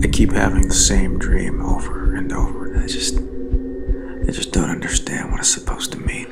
I keep having the same dream over and over. I just don't understand what it's supposed to mean.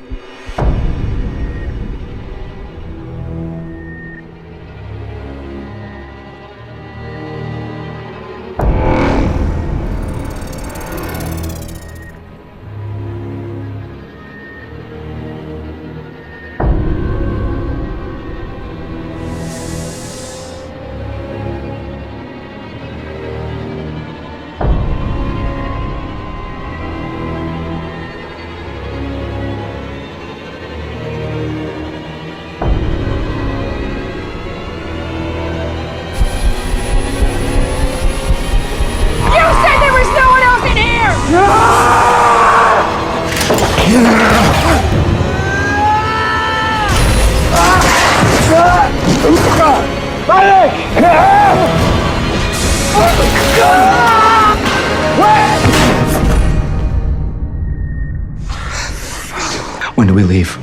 When do we leave?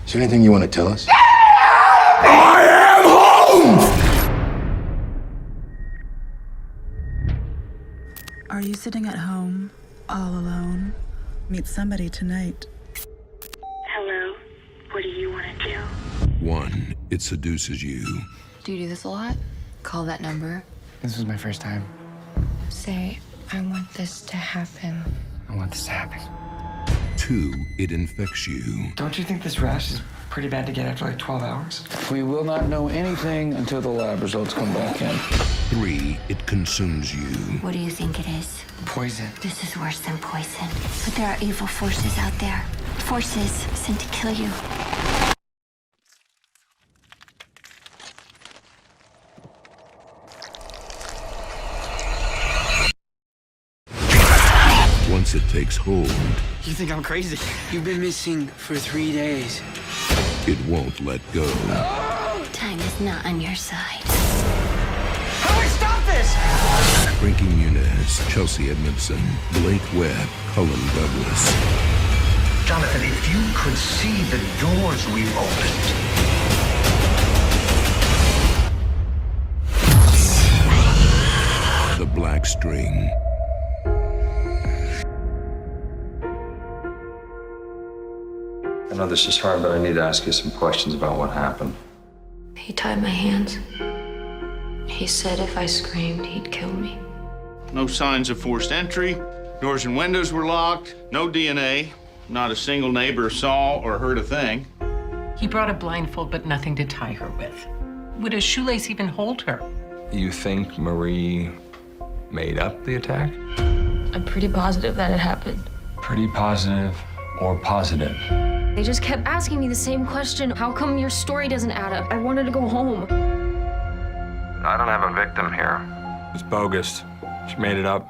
Is there anything you want to tell us? I am home! Are you sitting at home, all alone? Meet somebody tonight. Hello, what do you want to do? 1, it seduces you. Do you do this a lot? Call that number. This was my first time. Say, I want this to happen. I want this to happen. 2, it infects you. Don't you think this rash is pretty bad to get after like 12 hours? We will not know anything until the lab results come back in. 3, it consumes you. What do you think it is? Poison. This is worse than poison. But there are evil forces out there. Forces sent to kill you. Once it takes hold, You think I'm crazy? You've been missing for 3 days. it won't let go. Time is not on your side. How do we stop this? Frankie Muniz, Chelsea Edmondson, Blake Webb, Cullen Douglas. Jonathan, if you could see the doors we've opened. The Black String. I know this is hard, but I need to ask you some questions about what happened. He tied my hands. He said if I screamed, he'd kill me. No signs of forced entry. Doors and windows were locked. No DNA. Not a single neighbor saw or heard a thing. He brought a blindfold, but nothing to tie her with. Would a shoelace even hold her? You think Marie made up the attack? I'm pretty positive that it happened. Pretty positive or positive? They just kept asking me the same question. How come your story doesn't add up? I wanted to go home. I don't have a victim here. It's bogus. She made it up.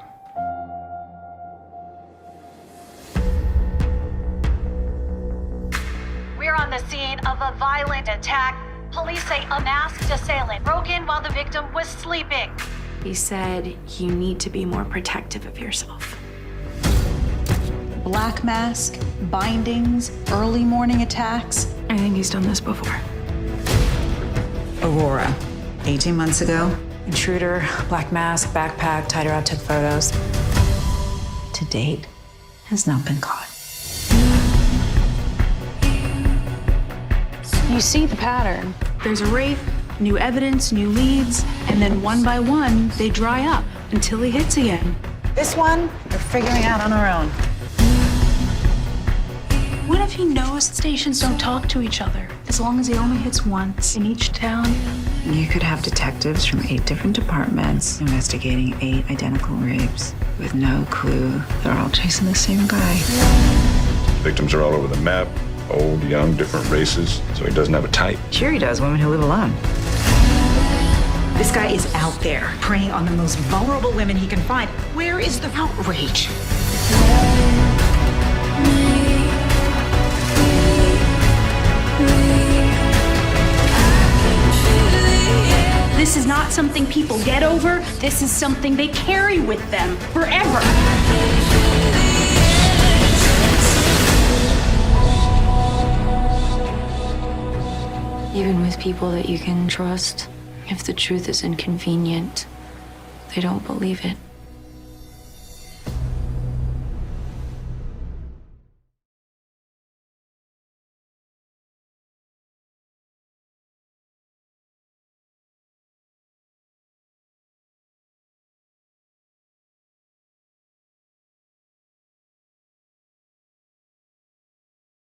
We're on the scene of a violent attack. Police say a masked assailant broke in while the victim was sleeping. He said you need to be more protective of yourself. Black mask, bindings, early morning attacks. I think he's done this before. Aurora, 18 months ago. Intruder, black mask, backpack, tied her out, took photos. To date, has not been caught. You see the pattern. There's a rape, new evidence, new leads, and then one by one, they dry up until he hits again. This one, we're figuring out on our own. What if he knows stations don't talk to each other, as long as he only hits once in each town? You could have detectives from 8 different departments investigating 8 identical rapes with no clue. They're all chasing the same guy. Victims are all over the map. Old, young, different races, so he doesn't have a type. Sure he does, women who live alone. This guy is out there, preying on the most vulnerable women he can find. Where is the outrage? This is not something people get over. This is something they carry with them forever. Even with people that you can trust, If the truth is inconvenient, they don't believe it.